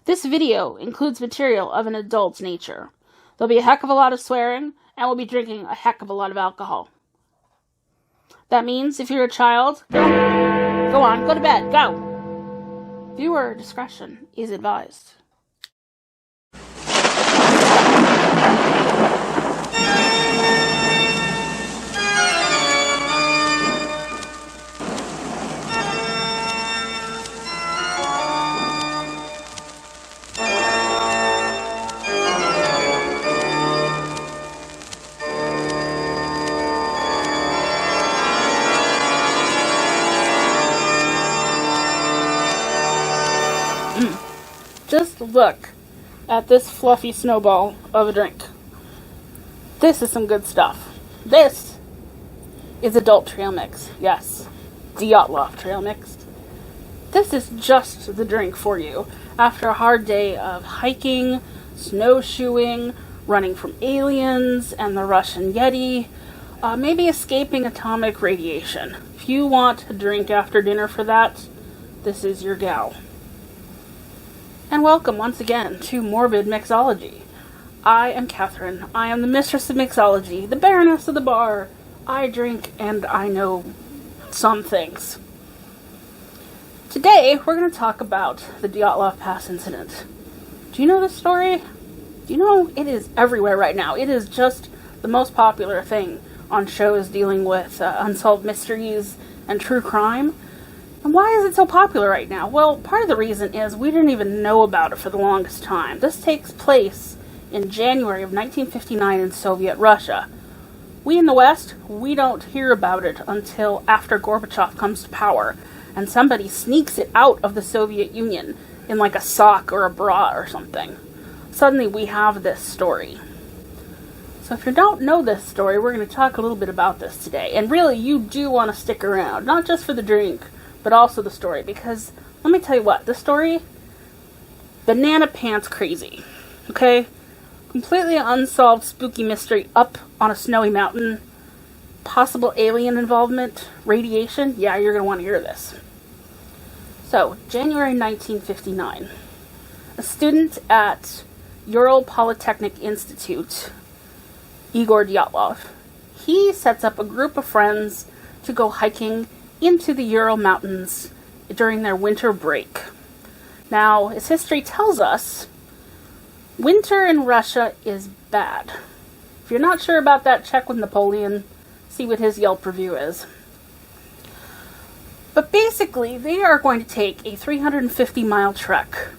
This video includes material of an adult's nature. There'll be a heck of a lot of swearing, and we'll be drinking a heck of a lot of alcohol. That means if you're a child, go on, go to bed, go! Viewer discretion is advised. Just look at this fluffy snowball of a drink. This is some good stuff. This is adult trail mix. Yes, Dyatlov trail mix. This is just the drink for you after a hard day of hiking, snowshoeing, running from aliens and the Russian Yeti, maybe escaping atomic radiation. If you want a drink after dinner for that, this is your gal. And welcome once again to Morbid Mixology. I am Catherine. I am the mistress of mixology, the baroness of the bar. I drink and I know some things. Today, we're going to talk about the Dyatlov Pass Incident. Do you know this story? Do you know it is everywhere right now? It is just the most popular thing on shows dealing with unsolved mysteries and true crime. And why is it so popular right now? Well, part of the reason is we didn't even know about it for the longest time. This takes place in January of 1959 in Soviet Russia. We in the West, we don't hear about it until after Gorbachev comes to power, and somebody sneaks it out of the Soviet Union in like a sock or a bra or something. Suddenly we have this story. So if you don't know this story, we're going to talk a little bit about this today. And really, you do want to stick around, not just for the drink, but also the story, because let me tell you what, the story, banana pants crazy, okay? Completely unsolved spooky mystery up on a snowy mountain, possible alien involvement, radiation, yeah, you're going to want to hear this. So, January 1959, a student at Ural Polytechnic Institute, Igor Dyatlov, he sets up a group of friends to go hiking into the Ural Mountains during their winter break. Now, as history tells us, winter in Russia is bad. If you're not sure about that, check with Napoleon, see what his Yelp review is. But basically, they are going to take a 350-mile trek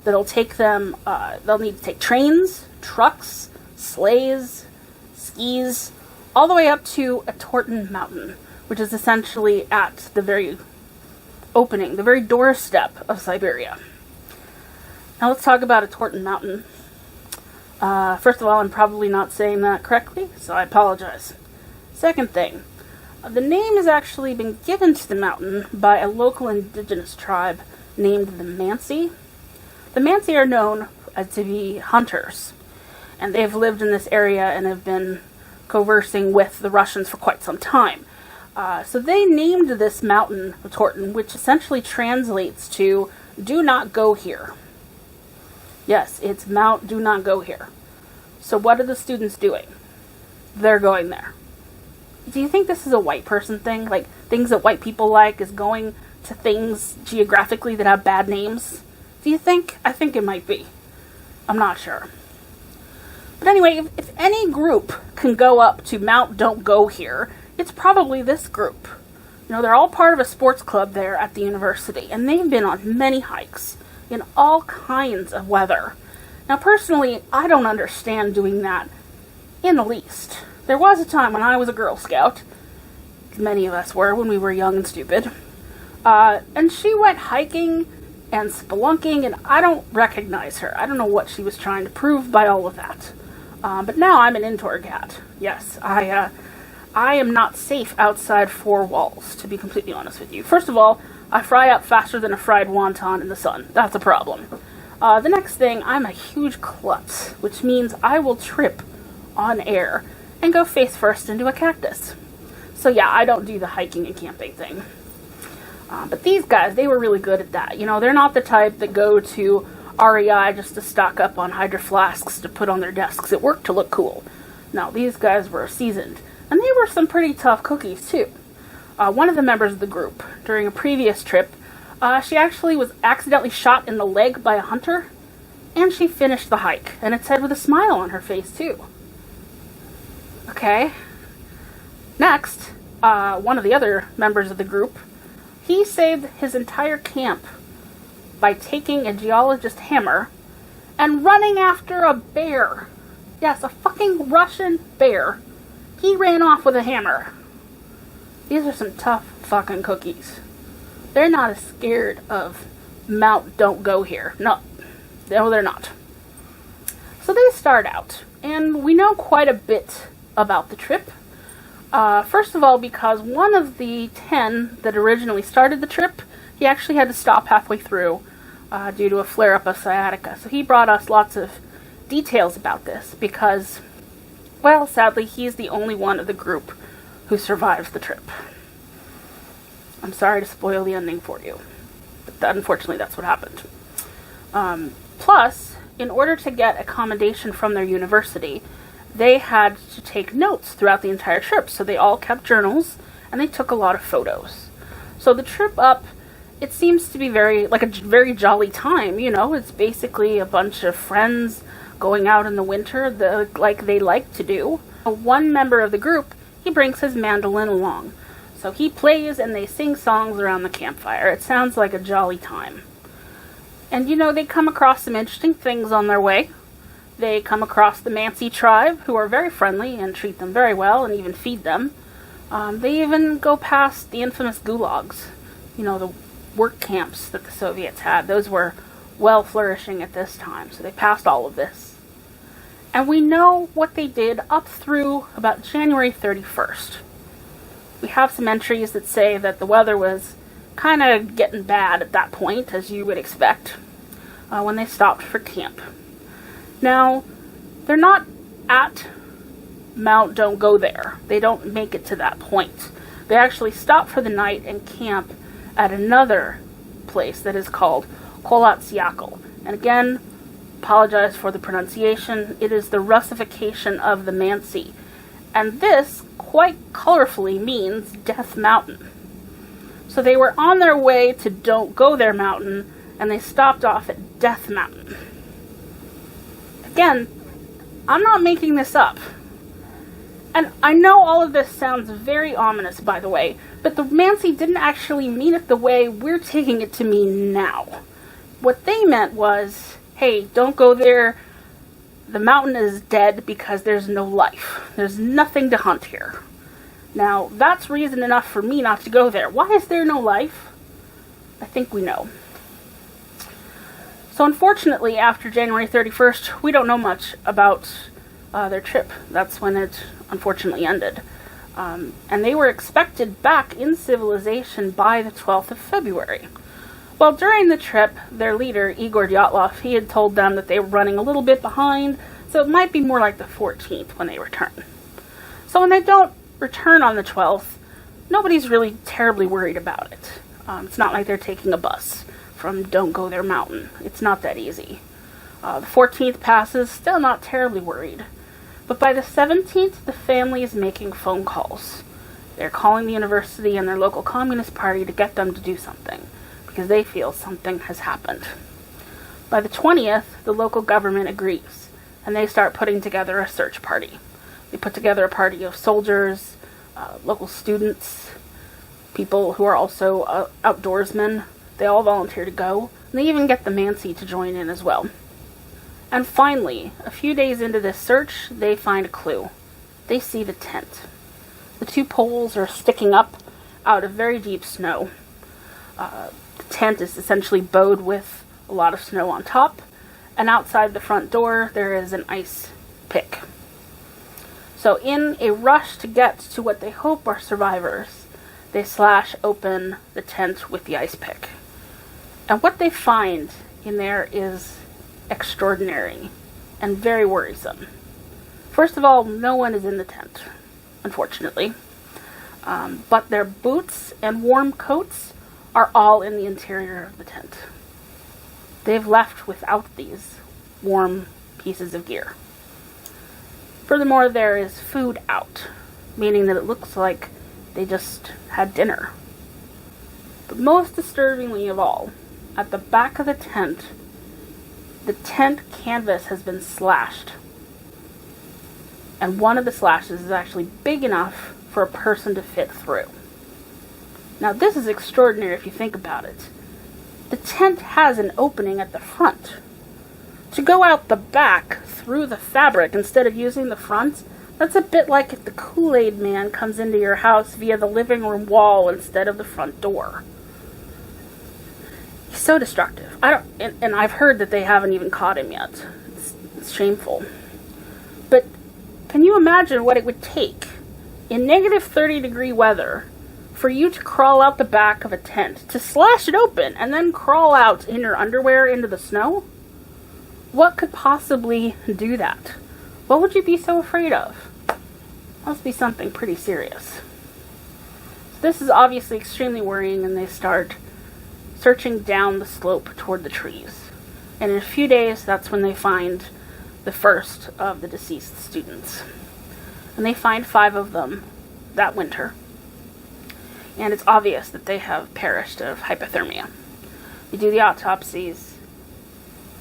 that'll take them, they'll need to take trains, trucks, sleighs, skis, all the way up to a Torten Mountain, which is essentially at the very opening, the very doorstep of Siberia. Now let's talk about a Torten Mountain. First of all, I'm probably not saying that correctly, so I apologize. Second thing, the name has actually been given to the mountain by a local indigenous tribe named the Mansi. The Mansi are known to be hunters, and they've lived in this area and have been conversing with the Russians for quite some time. So they named this mountain Torten, which essentially translates to "do not go here." Yes, it's Mount Do Not Go Here. So what are the students doing? They're going there. Do you think this is a white person thing? Like, things that white people like is going to things geographically that have bad names? Do you think? I think it might be. I'm not sure. But anyway, if any group can go up to Mount Don't Go Here, it's probably this group. You know, they're all part of a sports club there at the university, and they've been on many hikes in all kinds of weather. Now, personally, I don't understand doing that in the least. There was a time when I was a Girl Scout, many of us were when we were young and stupid, and she went hiking and spelunking, and I don't recognize her. I don't know what she was trying to prove by all of that. But now I'm an indoor cat. Yes, I am not safe outside four walls, to be completely honest with you. First of all, I fry up faster than a fried wonton in the sun. That's a problem. The next thing, I'm a huge klutz, which means I will trip on air and go face first into a cactus. So yeah, I don't do the hiking and camping thing. But these guys, they were really good at that. You know, they're not the type that go to REI just to stock up on hydro flasks to put on their desks at work to look cool. No, these guys were seasoned, and they were some pretty tough cookies too. One of the members of the group, during a previous trip, she actually was accidentally shot in the leg by a hunter, and she finished the hike, and it said with a smile on her face too. Okay. Next, one of the other members of the group, he saved his entire camp by taking a geologist hammer and running after a bear. Yes, a fucking Russian bear. He ran off with a hammer. These are some tough fucking cookies. They're not as scared of Mount Don't Go Here. No, they're not. So they start out, and we know quite a bit about the trip. First of all, because one of the 10 that originally started the trip, he actually had to stop halfway through due to a flare-up of sciatica. So he brought us lots of details about this because, well, sadly, he's the only one of the group who survives the trip. I'm sorry to spoil the ending for you, but unfortunately that's what happened. Plus, in order to get accommodation from their university, they had to take notes throughout the entire trip. So they all kept journals, and they took a lot of photos. So the trip up, it seems to be a very jolly time, you know. It's basically a bunch of friends going out in the winter, like they like to do. One member of the group, he brings his mandolin along. So he plays and they sing songs around the campfire. It sounds like a jolly time. And, you know, they come across some interesting things on their way. They come across the Mansi tribe, who are very friendly and treat them very well and even feed them. They even go past the infamous gulags, you know, the work camps that the Soviets had. Those were well flourishing at this time, so they passed all of this. And we know what they did up through about January 31st. We have some entries that say that the weather was kind of getting bad at that point, as you would expect, when they stopped for camp. Now, they're not at Mount Don't Go There. They don't make it to that point. They actually stop for the night and camp at another place that is called Kolatsiakl. And again, apologize for the pronunciation. It is the Russification of the Mansi. And this, quite colorfully, means Death Mountain. So they were on their way to Don't Go There Mountain, and they stopped off at Death Mountain. Again, I'm not making this up. And I know all of this sounds very ominous, by the way, but the Mansi didn't actually mean it the way we're taking it to mean now. What they meant was, hey, don't go there. The mountain is dead because there's no life. There's nothing to hunt here. Now, that's reason enough for me not to go there. Why is there no life? I think we know. So unfortunately, after January 31st, we don't know much about their trip. That's when it unfortunately ended. And they were expected back in civilization by the 12th of February. Well, during the trip, their leader, Igor Dyatlov, he had told them that they were running a little bit behind, so it might be more like the 14th when they return. So when they don't return on the 12th, nobody's really terribly worried about it. It's not like they're taking a bus from Don't Go There Mountain. It's not that easy. The 14th passes, still not terribly worried. But by the 17th, the family is making phone calls. They're calling the university and their local communist party to get them to do something, because they feel something has happened. By the 20th, the local government agrees, and they start putting together a search party. They put together a party of soldiers, local students, people who are also outdoorsmen. They all volunteer to go, and they even get the Mansi to join in as well. And finally, a few days into this search, they find a clue. They see the tent. The two poles are sticking up out of very deep snow. The tent is essentially bowed with a lot of snow on top, and outside the front door there is an ice pick. So in a rush to get to what they hope are survivors, they slash open the tent with the ice pick. And what they find in there is extraordinary and very worrisome. First of all, no one is in the tent, unfortunately. But their boots and warm coats are all in the interior of the tent. they've left without these warm pieces of gear. Furthermore, there is food out, meaning that it looks like they just had dinner. But most disturbingly of all, at the back of the tent canvas has been slashed. And one of the slashes is actually big enough for a person to fit through. Now this is extraordinary if you think about it. The tent has an opening at the front. To go out the back through the fabric instead of using the front, that's a bit like if the Kool-Aid man comes into your house via the living room wall instead of the front door. He's so destructive. And I've heard that they haven't even caught him yet. It's shameful. But can you imagine what it would take in negative 30-degree weather for you to crawl out the back of a tent, to slash it open, and then crawl out in your underwear into the snow? What could possibly do that? What would you be so afraid of? Must be something pretty serious. So this is obviously extremely worrying, and they start searching down the slope toward the trees. And in a few days, that's when they find the first of the deceased students. And they find 5 of them that winter. And it's obvious that they have perished of hypothermia. You do the autopsies,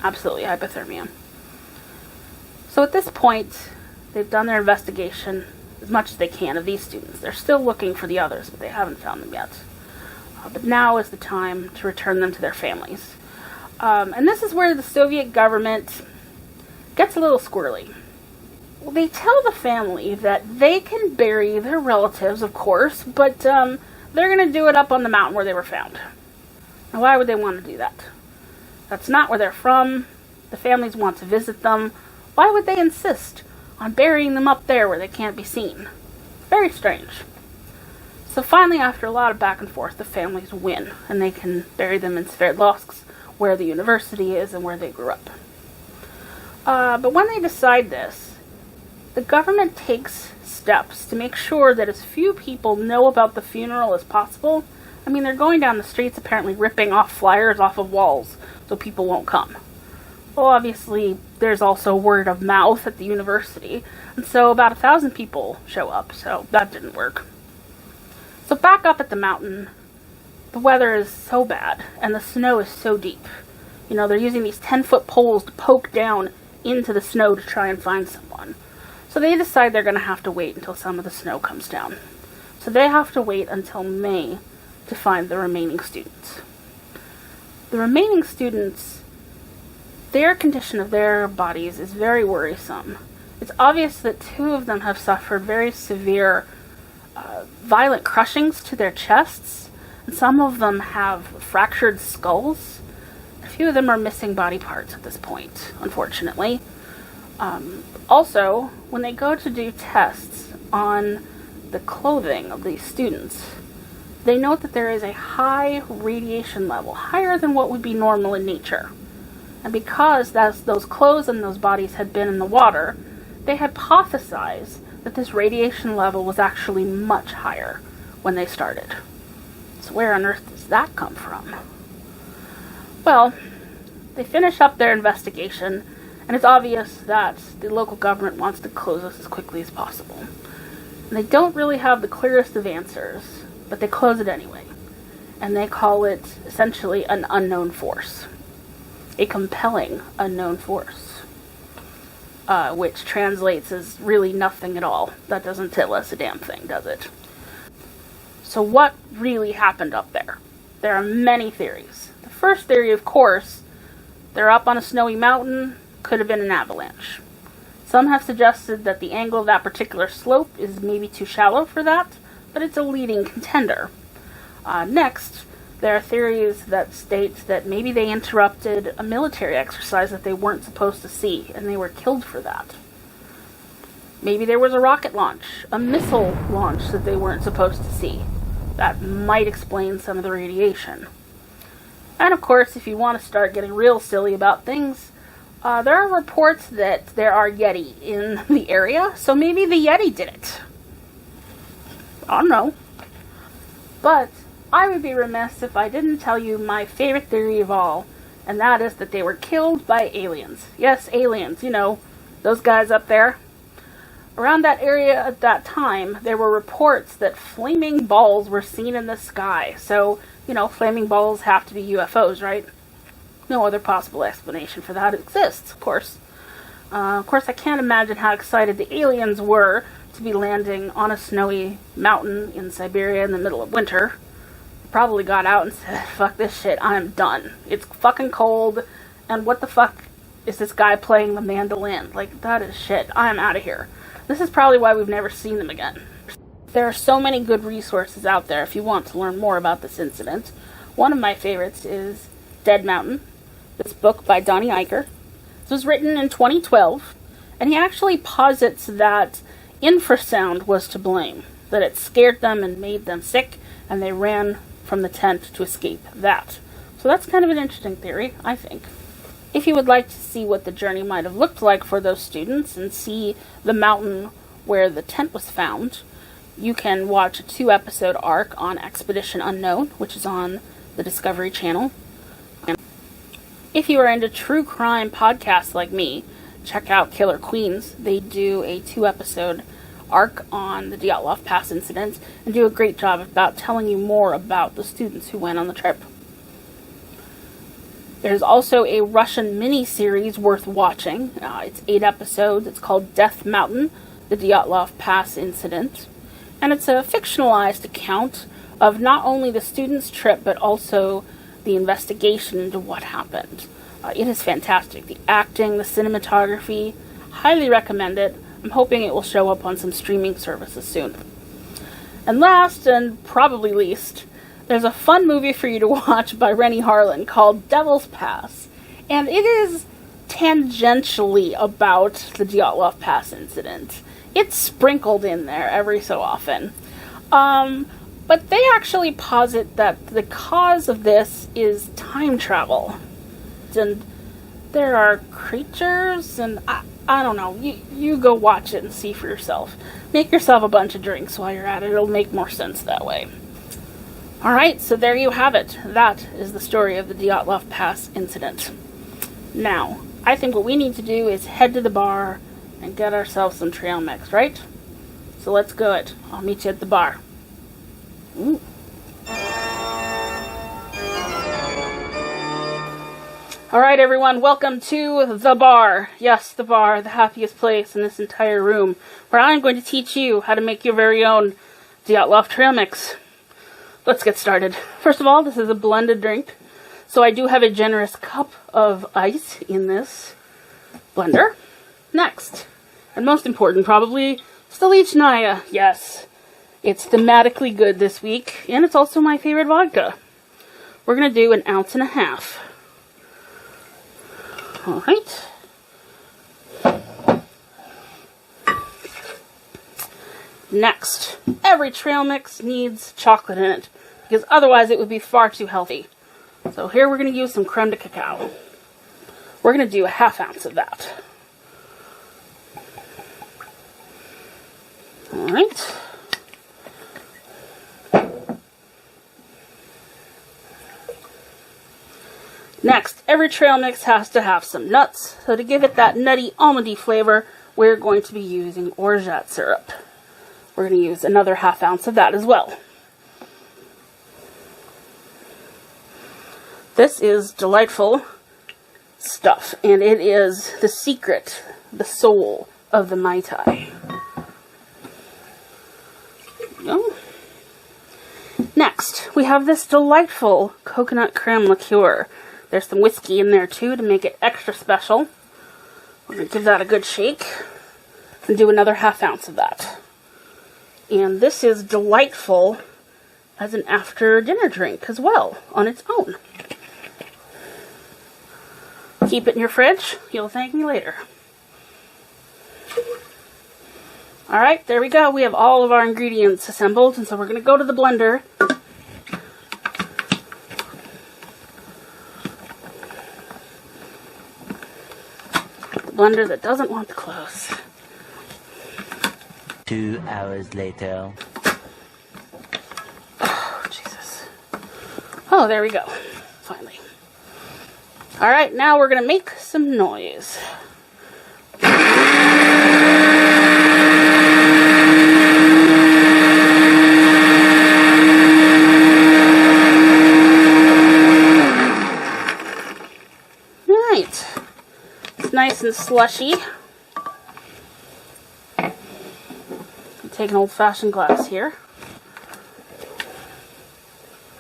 absolutely hypothermia. So at this point, they've done their investigation as much as they can of these students. They're still looking for the others, but they haven't found them yet. But now is the time to return them to their families. And this is where the Soviet government gets a little squirrely. Well, they tell the family that they can bury their relatives, of course, but they're going to do it up on the mountain where they were found. Now, why would they want to do that? That's not where they're from. The families want to visit them. Why would they insist on burying them up there where they can't be seen? Very strange. So finally, after a lot of back and forth, the families win, and they can bury them in Sverdlovsk, where the university is and where they grew up. But when they decide this, the government takes steps to make sure that as few people know about the funeral as possible. I mean, they're going down the streets apparently ripping off flyers off of walls so people won't come. Well, obviously, there's also word of mouth at the university, and so about 1,000 people show up, so that didn't work. So back up at the mountain, the weather is so bad, and the snow is so deep. You know, they're using these 10-foot poles to poke down into the snow to try and find someone. So they decide they're going to have to wait until some of the snow comes down. So they have to wait until May to find the remaining students. The remaining students, their condition of their bodies is very worrisome. It's obvious that 2 of them have suffered very severe violent crushings to their chests, and some of them have fractured skulls. A few of them are missing body parts at this point, unfortunately. Also, when they go to do tests on the clothing of these students, they note that there is a high radiation level, higher than what would be normal in nature. And because those clothes and those bodies had been in the water, they hypothesized that this radiation level was actually much higher when they started. So where on earth does that come from? Well, they finish up their investigation, and it's obvious that the local government wants to close this as quickly as possible. And they don't really have the clearest of answers, but they close it anyway. And they call it essentially an unknown force. A compelling unknown force. Which translates as really nothing at all. That doesn't tell us a damn thing, does it? So what really happened up there? There are many theories. The first theory, of course, they're up on a snowy mountain, could have been an avalanche. Some have suggested that the angle of that particular slope is maybe too shallow for that, but it's a leading contender. Next, there are theories that state that maybe they interrupted a military exercise that they weren't supposed to see, and they were killed for that. Maybe there was a rocket launch, a missile launch that they weren't supposed to see. That might explain some of the radiation. And of course, if you want to start getting real silly about things, there are reports that there are Yeti in the area, so maybe the Yeti did it. I don't know. But I would be remiss if I didn't tell you my favorite theory of all, and that is that they were killed by aliens. Yes, aliens, you know, those guys up there. Around that area at that time, there were reports that flaming balls were seen in the sky. So, you know, flaming balls have to be UFOs, right? No other possible explanation for that exists, of course. I can't imagine how excited the aliens were to be landing on a snowy mountain in Siberia in the middle of winter. They probably got out and said, fuck this shit, I'm done. It's fucking cold, and what the fuck is this guy playing the mandolin? Like, that is shit. I'm out of here. This is probably why we've never seen them again. There are so many good resources out there if you want to learn more about this incident. One of my favorites is Dead Mountain, this book by Donnie Eicher. This was written in 2012, and he actually posits that infrasound was to blame, that it scared them and made them sick, and they ran from the tent to escape that. So that's kind of an interesting theory, I think. If you would like to see what the journey might have looked like for those students and see the mountain where the tent was found, you can watch a 2-episode arc on Expedition Unknown, which is on the Discovery Channel. If you are into true crime podcasts like me, check out Killer Queens. They do a 2-episode arc on the Dyatlov Pass Incident and do a great job about telling you more about the students who went on the trip. There's also a Russian mini-series worth watching. It's 8 episodes. It's called Death Mountain, the Dyatlov Pass Incident. And it's a fictionalized account of not only the students' trip, but also the investigation into what happened. It is fantastic. The acting, the cinematography, highly recommend it. I'm hoping it will show up on some streaming services soon. And last, and probably least, there's a fun movie for you to watch by Rennie Harlan called Devil's Pass. And it is tangentially about the Dyatlov Pass incident. It's sprinkled in there every so often. But they actually posit that the cause of this is time travel. And there are creatures, and I don't know. You go watch it and see for yourself. Make yourself a bunch of drinks while you're at it. It'll make more sense that way. Alright, so there you have it. That is the story of the Dyatlov Pass incident. Now, I think what we need to do is head to the bar and get ourselves some trail mix, right? So let's go it. I'll meet you at the bar. Ooh. Alright everyone, welcome to the bar. Yes, the bar, the happiest place in this entire room, where I'm going to teach you how to make your very own Dyatlov trail mix. Let's get started. First of all, this is a blended drink, so I do have a generous cup of ice in this blender. Next, and most important probably, Stolichnaya. Yes, it's thematically good this week, and it's also my favorite vodka. We're going to do 1.5 ounces. Alright. Next, every trail mix needs chocolate in it, because otherwise it would be far too healthy. So here we're going to use some creme de cacao. We're going to do 1/2 ounce of that. Alright. Next, every trail mix has to have some nuts. So to give it that nutty, almondy flavor, we're going to be using orgeat syrup. We're going to use another 1/2 ounce of that as well. This is delightful stuff, and it is the secret, the soul of the Mai Tai. There we go. Next, we have this delightful coconut creme liqueur. There's some whiskey in there too to make it extra special. We're going to give that a good shake and do another 1/2 ounce of that. And this is delightful as an after dinner drink as well on its own. Keep it in your fridge. You'll thank me later. Alright, there we go. We have all of our ingredients assembled, and so we're going to go to the blender. The blender that doesn't want to close. 2 hours later. Oh, Jesus. Oh, there we go. Finally. Alright, now we're going to make some noise. Alright. It's nice and slushy. Take an old-fashioned glass here.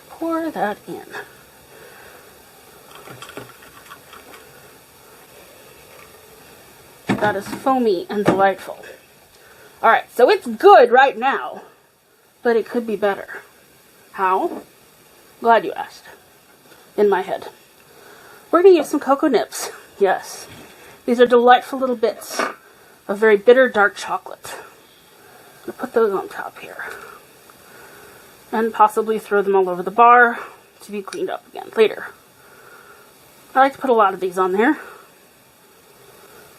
Pour that in. That is foamy and delightful. Alright, so it's good right now, but it could be better. How? Glad you asked. In my head. We're going to use some cocoa nibs. Yes. These are delightful little bits of very bitter dark chocolate. I'm going to put those on top here. And possibly throw them all over the bar to be cleaned up again later. I like to put a lot of these on there.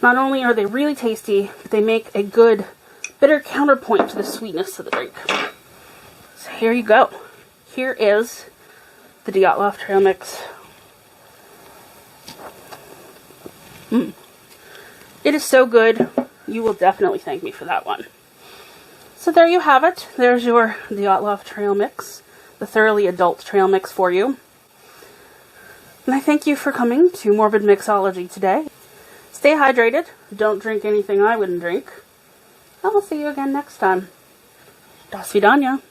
Not only are they really tasty, but they make a good bitter counterpoint to the sweetness of the drink. So here you go. Here is the Dyatlov Trail Mix. It is so good. You will definitely thank me for that one. So there you have it. There's your Dyatlov Trail Mix. The thoroughly adult trail mix for you. And I thank you for coming to Morbid Mixology today. Stay hydrated. Don't drink anything I wouldn't drink. And we'll see you again next time. Do svidaniya.